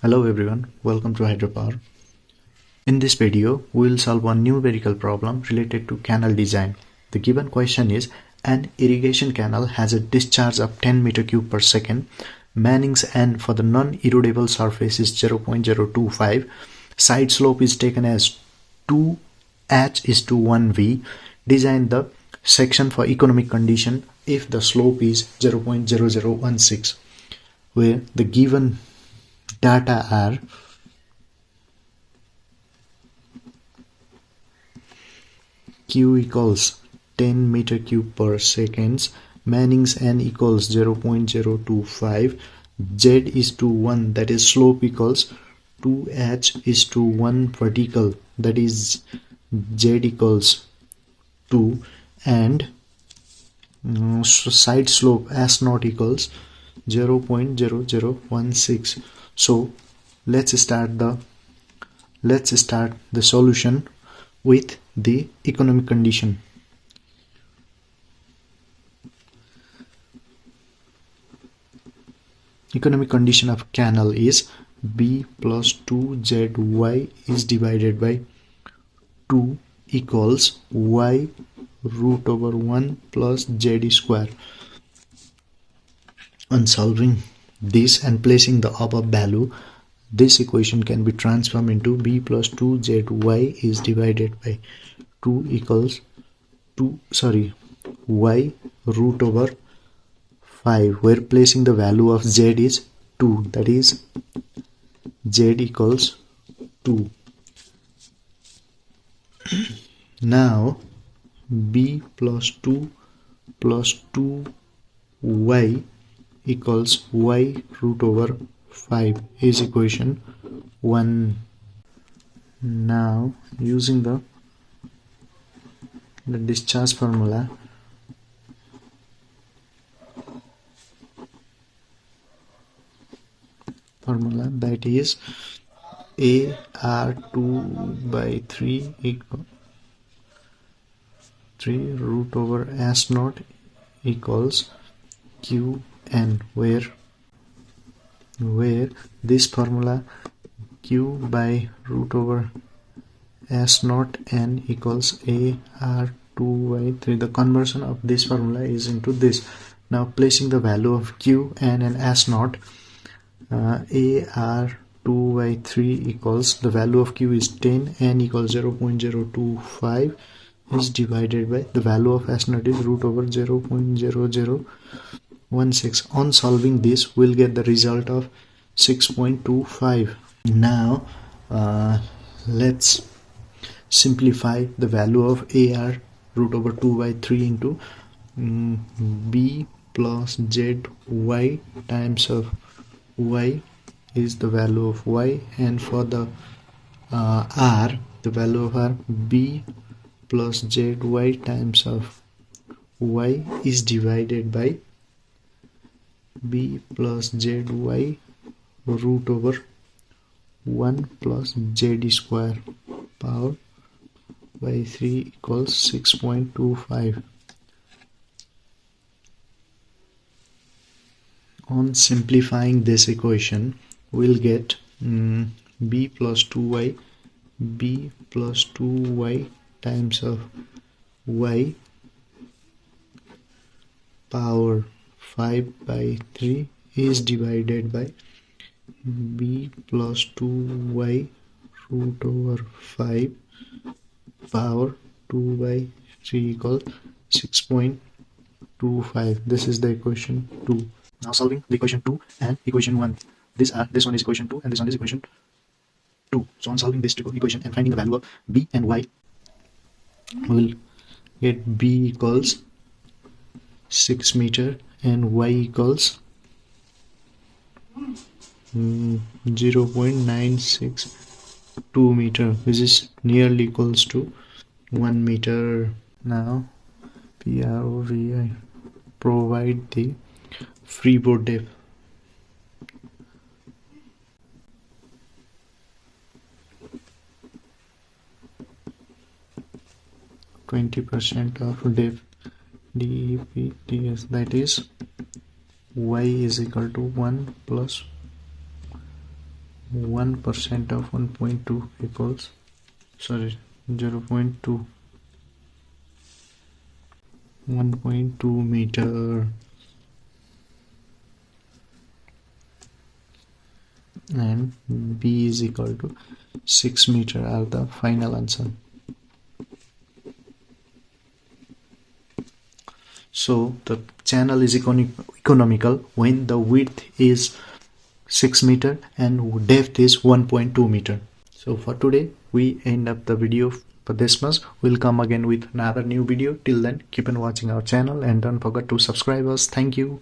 Hello everyone, welcome to Hydropower. In this video, we will solve one numerical problem related to canal design. The given question is, an irrigation canal has a discharge of 10 meter cube per second. Manning's N for the non-erodible surface is 0.025. Side slope is taken as 2h is to 1v. Design the section for economic condition if the slope is 0.0016, where the given data are Q equals 10 meter cube per seconds, Manning's N equals 0.025, Z is to 1, that is slope equals 2h is to 1 vertical, that is Z equals 2, and side slope S naught equals 0.0016. So let's start the solution with the economic condition. Economic condition of canal is B plus 2zy is divided by 2 equals y root over 1 plus z square. On solving this and placing the above value, this equation can be transformed into b plus 2zy is divided by 2 equals y root over 5, where placing the value of z is 2, that is z equals 2. Now b plus 2 plus 2y equals y root over 5 is equation 1. Now using the discharge formula, that is AR2 by 3 equal 3 root over S naught equals Qn, where this formula Q by root over S naught N equals AR2 by 3. The conversion of this formula is into this. Now placing the value of Q, N and S naught, AR2 by 3 equals, the value of Q is 10, N equals 0.025 is divided by the value of S naught is root over 0.0016. On solving this, we'll get the result of 6.25. Now let's simplify the value of AR root over 2 by 3 into B plus ZY times of Y is the value of Y, and for the R, the value of R, B plus ZY times of Y is divided by B plus ZY root over 1 plus Z square power by 3 equals 6.25. On simplifying this equation, we'll get B plus 2y times of y power 5 by 3 is divided by B plus 2y root over 5 power 2 by 3 equals 6.25. This is the equation 2. Now solving the equation 2 and equation 1. This one is equation 2 and this one is equation 2. So on solving this equation and finding the value of B and Y, we'll get B equals 6 meter and Y equals 0.962 meter, which is nearly equals to 1 meter. Now PROVI provide the freeboard depth. %% of depth dEPTS, that is y is equal to 1 plus 1% of 1.2 equals 0.2 1.2 meter, and B is equal to 6 meter are the final answer. So the channel is economical when the width is 6 meter and depth is 1.2 meter. So for today we end up the video for this much. We'll come again with another new video. Till then, keep on watching our channel and don't forget to subscribe us. Thank you.